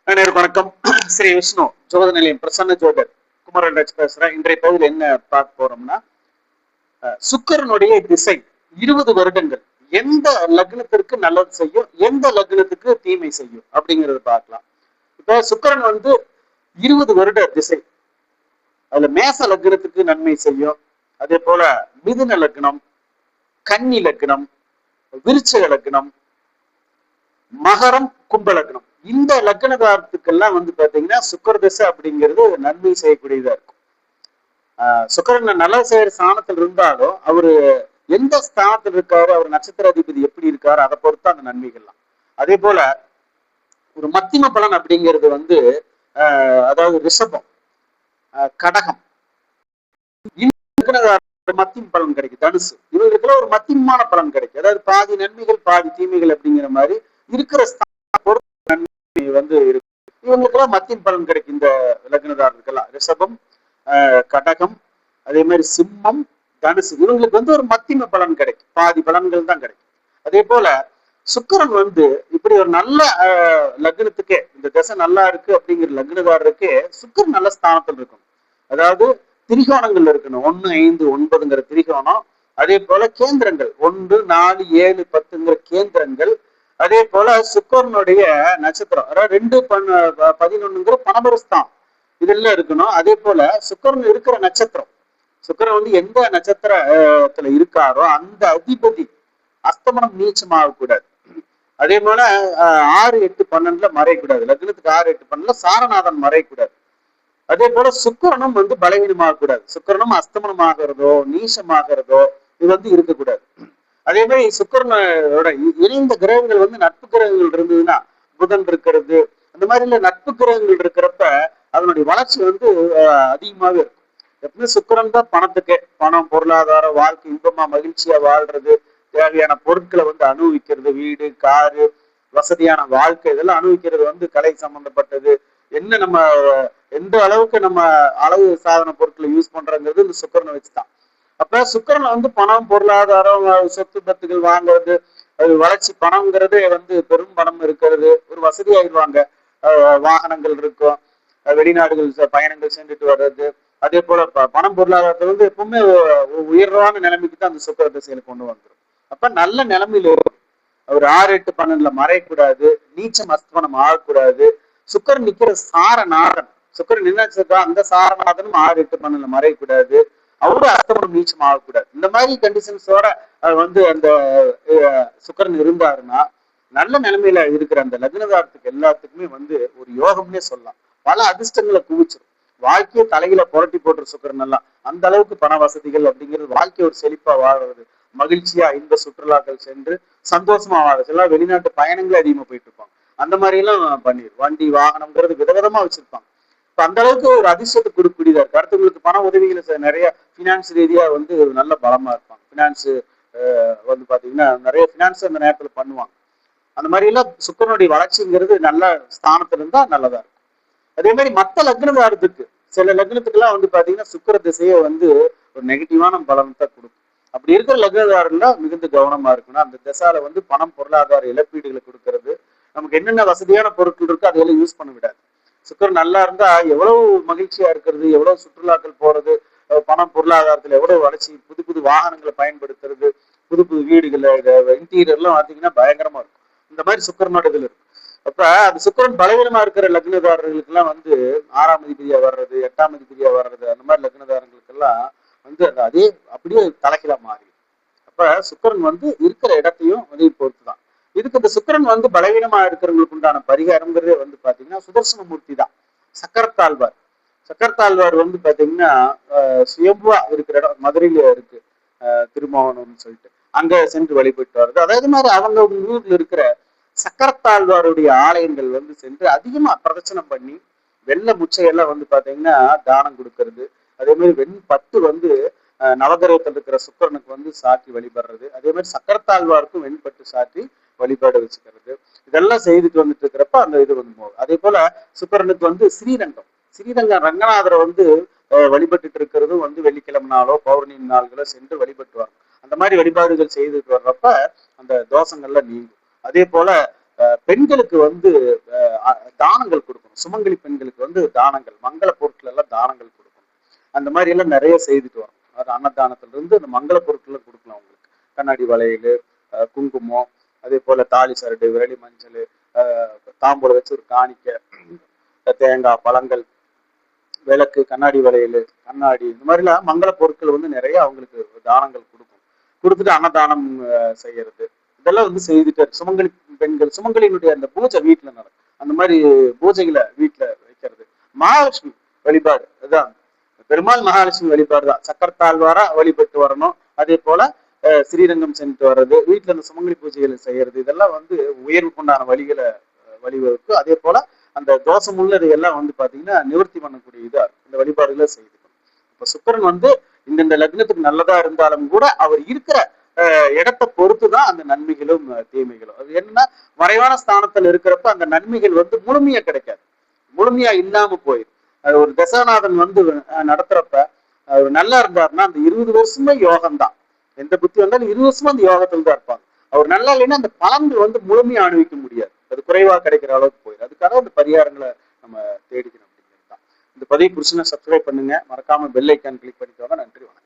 அனைவருக்கும் வணக்கம். ஸ்ரீ விஷ்ணு ஜோத நிலையம் பிரசன்ன ஜோதர் குமரன் ராஜ் பேசுறேன். இன்றைய பகுதியில் என்ன பார்க்க போறோம்னா, சுக்கிரனுடைய திசை 20 வருடங்கள் எந்த லக்னத்திற்கு நல்லது செய்யும், எந்த லக்னத்துக்கு தீமை செய்யும் அப்படிங்கறத பார்க்கலாம். இப்ப சுக்கிரன் 20 வருட திசை, அதுல மேச லக்னத்துக்கு நன்மை செய்யும். அதே போல மிதுன லக்னம், கன்னி லக்னம், விருச்சக லக்னம், மகரம், கும்ப லக்னம், இந்த லக்னதாரத்துக்கெல்லாம் பாத்தீங்கன்னா சுக்கர தசை அப்படிங்கிறது நன்மை செய்யக்கூடியதா இருக்கும். சுக்கரன் நல்ல செய்யற ஸ்தானத்தில் இருந்தாலும் அவரு எந்த ஸ்தானத்தில் இருக்காரு, அவர் நட்சத்திர அதிபதி எப்படி இருக்காரு, அதை பொறுத்து அந்த நன்மைகள்லாம். அதே போல ஒரு மத்திம பலன் அப்படிங்கிறது அதாவது ரிஷபம், கடகம், மத்திய பலன் கிடைக்கும். தனுசு, இவங்களுக்குள்ள ஒரு மத்தியமான பலன் கிடைக்கும். அதாவது பாதி நன்மைகள் பாதி தீமைகள் அப்படிங்கிற மாதிரி இருக்கிற இருக்கு. இவங்களுக்கெல்லாம் மத்திய பலன் கிடைக்கும். இந்த லக்னதாரர்களுக்கெல்லாம் ரிஷபம், கடகம், அதே மாதிரி சிம்மம், தனுசு, இவங்களுக்கு ஒரு மத்தியம பலன் கிடைக்கும். பாதி பலன்கள் தான் கிடைக்கும். அதே போல சுக்கிரன் இப்படி ஒரு நல்ல லக்னத்துக்கே, இந்த தசை நல்லா இருக்கு அப்படிங்கிற லக்னதாரருக்கே சுக்கிரன் நல்ல ஸ்தானத்தில் இருக்கணும். அதாவது திரிகோணங்கள் இருக்கணும். 1, 5, 9ங்கிற திரிகோணம். அதே போல கேந்திரங்கள் 1, 4, 7, 10ங்கிற கேந்திரங்கள். அதே போல சுக்கரனுடைய நட்சத்திரம், அதாவது 2, 11ங்கிற பணபரஸ்தான், இதெல்லாம் இருக்கணும். அதே போல சுக்கரன் இருக்கிற நட்சத்திரம், சுக்கரன் எந்த நட்சத்திரத்துல இருக்காரோ அந்த அதிபதி அஸ்தமனம் நீச்சம் ஆகக்கூடாது. அதே போல 6, 8, 12ல மறையக்கூடாது. லக்னத்துக்கு 6, 8, 12ல சாரநாதன் மறையக்கூடாது. அதே போல சுக்கரனும் பலவீனமாகக்கூடாது. சுக்கரனும் அஸ்தமனம் ஆகிறதோ நீசமாகிறதோ இது இருக்கக்கூடாது. அதே மாதிரி சுக்கரனோட இணைந்த கிரகங்கள் நட்பு கிரகங்கள் இருந்ததுன்னா, புதன் இருக்கிறது, அந்த மாதிரி இல்ல நட்பு கிரகங்கள் இருக்கிறப்ப அதனுடைய வளர்ச்சி அதிகமாகவே இருக்கும். எப்பவுமே சுக்கரன் தான் பணத்துக்கு, பணம், பொருளாதாரம், வாழ்க்கை, இன்பமா மகிழ்ச்சியா வாழ்றது, தேவையான பொருட்களை அனுபவிக்கிறது, வீடு, காரு, வசதியான வாழ்க்கை, இதெல்லாம் அனுபவிக்கிறது கலை சம்பந்தப்பட்டது. என்ன நம்ம எந்த அளவுக்கு நம்ம அளவு சாதன பொருட்களை யூஸ் பண்றோங்கிறது இந்த சுக்கரனை வச்சுதான். அப்ப சுக்கிரன் பணம், பொருளாதாரம், சொத்து பத்துகள் வாங்குறது, அது வளர்ச்சி, பணம்ங்கிறது பெரும் பணம் இருக்கிறது, ஒரு வசதி ஆயிடுவாங்க, வாகனங்கள் இருக்கும், வெளிநாடுகள் பயணங்கள் சென்றுட்டு வர்றது. அதே போல பணம், பொருளாதாரத்தை எப்பவுமே உயர்வான நிலைமைக்கு தான் அந்த சுக்கிர திசையில கொண்டு வந்துடும். அப்ப நல்ல நிலைமையில அவர் 6, 8, 12ல மறையக்கூடாது, நீச்சம் அஸ்தமனம் ஆகக்கூடாது. சுக்கரன் நிக்கிற சாரநாதன், சுக்கரன் நினைச்சதா அந்த சாரநாதனும் 6, 8, 12ல மறையக்கூடாது. அவரும் அஸ்தமனம் நீச்சம் ஆகக்கூடாது. இந்த மாதிரி கண்டிஷன்ஸோட அந்த சுக்கரன் இருந்தாருன்னா நல்ல நிலைமையில இருக்கிற அந்த லக்னதாரத்துக்கு எல்லாத்துக்குமே ஒரு யோகம்னே சொல்லலாம். பல அதிர்ஷ்டங்களை குவிச்சிடும். வாழ்க்கையை தலையில புரட்டி போட்டுற சுக்கரன் எல்லாம். அந்த அளவுக்கு பண வசதிகள் அப்படிங்கிறது, வாழ்க்கை ஒரு செழிப்பா வாழ்றது, மகிழ்ச்சியா இந்த சுற்றுலாக்கள் சென்று சந்தோஷமா வாழ்றது. எல்லாம் வெளிநாட்டு பயணங்களே அதிகமா போயிட்டு இருப்பாங்க. அந்த மாதிரி எல்லாம் பண்ணிடும். வண்டி, வாகனம்ங்கிறது விதவிதமா வச்சிருப்பாங்க. அந்த அளவுக்கு ஒரு அதிர்ஷ்டத்தை கொடுக்கக்கூடியதா இருக்கு. அடுத்தவங்களுக்கு பண உதவிகளை நிறைய பினான்ஸ் ரீதியா நல்ல பலமா இருப்பாங்க. பினான்ஸ் பாத்தீங்கன்னா நிறைய பினான்ஸ் அந்த நேரத்துல பண்ணுவாங்க. அந்த மாதிரி எல்லாம் சுக்கரனுடைய வளர்ச்சிங்கிறது நல்ல ஸ்தானத்துல இருந்தா நல்லதா இருக்கும். அதே மாதிரி மற்ற லக்னதாரத்துக்கு, சில லக்னத்துக்கு பாத்தீங்கன்னா சுக்கர திசையை ஒரு நெகட்டிவான பலனத்தை கொடுக்கும். அப்படி இருக்கிற லக்னதாரர்ல மிகுந்த கவனமா இருக்கணும். அந்த திசால பணம், பொருளாதார இழப்பீடுகளை கொடுக்கறது, நமக்கு என்னென்ன வசதியான பொருட்கள் இருக்கோ அதையெல்லாம் யூஸ் பண்ண விடாது. சுக்கரன் நல்லா இருந்தா எவ்வளவு மகிழ்ச்சியா இருக்கிறது, எவ்வளவு சுற்றுலாக்கள் போறது, பணம், பொருளாதாரத்துல எவ்வளவு வளர்ச்சி, புது புது வாகனங்களை பயன்படுத்துறது, புது புது வீடுகள், இன்டீரியர்லாம் பார்த்தீங்கன்னா பயங்கரமா இருக்கும். இந்த மாதிரி சுக்கரனோட இதுல இருக்கு. அப்ப அந்த சுக்கரன் பலவீனமா இருக்கிற லக்னதாரர்களுக்கு எல்லாம் 6ஆம் அதிபதியா வர்றது, 8ஆம் அதிபதியா வர்றது, அந்த மாதிரி லக்னதாரர்களுக்கு எல்லாம் அதே அப்படியே தலைகீழா மாறி. அப்ப சுக்கரன் இருக்கிற இடத்தையும் பொறுத்துதான். இதுக்கு இந்த சுக்கரன் பலவீனமா இருக்கிறவங்களுக்கு உண்டான பரிகாரம்ங்கிறதே பாத்தீங்கன்னா சுதர்சனமூர்த்தி தான். சக்கரத்தாழ்வார், சக்கரத்தாழ்வார் பாத்தீங்கன்னா சுயம்புவா இருக்கிற இடம் மதுரையில இருக்கு, திருமோகனம்னு சொல்லிட்டு, அங்க சென்று வழிபட்டு வருது. அதே மாதிரி அவங்க ஊர்ல இருக்கிற சக்கரத்தாழ்வாருடைய ஆலயங்கள் சென்று அதிகமா பிரதட்சணம் பண்ணி வெள்ளை முச்சையெல்லாம் பாத்தீங்கன்னா தானம் கொடுக்கறது. அதே மாதிரி வெண்பட்டு நவகிரகத்தில் இருக்கிற சுக்கரனுக்கு சாட்டி வழிபடுறது. அதே மாதிரி சக்கரத்தாழ்வாருக்கும் வெண்பட்டு சாட்டி வழிபாடு வச்சுக்கிறது. இதெல்லாம் செய்துட்டு இருக்கிறப்ப அந்த இது போகும். அதே போல சுக்கரனுக்கு ஸ்ரீரங்கம், ஸ்ரீரங்கம் ரங்கநாதரை வழிபட்டு இருக்கிறதும் வெள்ளிக்கிழமை நாளோ பௌர்ணமி நாள்களோ சென்று வழிபட்டுவாங்க. அந்த மாதிரி வழிபாடுகள் செய்துட்டு வர்றப்ப அந்த தோஷங்கள்லாம் நீங்கும். அதே போல பெண்களுக்கு வந்து தானங்கள் கொடுக்கணும். சுமங்கலி பெண்களுக்கு வந்து தானங்கள், மங்கள பொருட்கள் எல்லாம் தானங்கள் கொடுக்கணும். அந்த மாதிரி எல்லாம் நிறைய செய்துட்டு வரும். அது அன்னதானத்துல இருந்து அந்த மங்கள பொருட்கள் கொடுக்கலாம் அவங்களுக்கு. கண்ணாடி வளையல், குங்குமம், அதே போல தாலி சரடு, விரலி மஞ்சள், தாம்பூல வச்சு ஒரு காணிக்க, தேங்காய், பழங்கள், விளக்கு, கண்ணாடி வளையல், கண்ணாடி, இந்த மாதிரிலாம் மங்கள பொருட்கள் வந்து நிறைய அவங்களுக்கு தானங்கள் கொடுக்கும். கொடுத்துட்டு அன்னதானம் செய்யறது, இதெல்லாம் வந்து செய்துட்டு சுமங்கலி பெண்கள், சுமங்கலியினுடைய அந்த பூஜை வீட்டுல நடக்கும். அந்த மாதிரி பூஜைகளை வீட்டுல வைக்கிறது. மகாலட்சுமி வழிபாடு அதுதான், பெருமாள் மகாலட்சுமி வழிபாடு தான். சக்கரத்தாழ்வாரா வழிபட்டு வரணும். அதே போல ஸ்ரீரங்கம் சென்று வர்றது, வீட்டுல இந்த சுமங்கலி பூஜைகளை செய்யறது, இதெல்லாம் வந்து உயர்வுக்குண்டான வழிகளை வழிவகுக்கு. அதே போல அந்த தோஷம் உள்ளது எல்லாம் வந்து பாத்தீங்கன்னா நிவர்த்தி பண்ணக்கூடிய இதா இந்த வழிபாடுகளை செய்துக்கணும். இப்ப சுக்கிரன் வந்து இந்த லக்னத்துக்கு நல்லதா இருந்தாலும் கூட அவர் இருக்கிற இடத்தை பொறுத்துதான் அந்த நன்மைகளும் தீமைகளும். அது என்னன்னா மறைவான ஸ்தானத்துல இருக்கிறப்ப அந்த நன்மைகள் வந்து முழுமையா கிடைக்காது, முழுமையா இல்லாம போயிடும். ஒரு தசாநாதன் வந்து நடத்துறப்ப அவர் நல்லா இருந்தாருன்னா அந்த 20 வருஷமே யோகம் தான். எந்த புத்தி வந்தாலும் 20 வருஷமா அந்த யோகத்துல தான் இருப்பாங்க. அவர் நல்லா இல்லைன்னா அந்த பலன்கள் வந்து முழுமையா அனுபவிக்க முடியாது, அது குறைவா கிடைக்கிற அளவுக்கு போயிடும். அதுக்காக அந்த பரிகாரங்களை நம்ம தேடிக்கணும் அப்படிங்கிறது தான். இந்த பதிவு புடிச்சுன்னா சப்ஸ்கிரைப் பண்ணுங்க, மறக்காம பெல் ஐக்கான் கிளிக் பண்ணிக்கோங்க. நன்றி, வணக்கம்.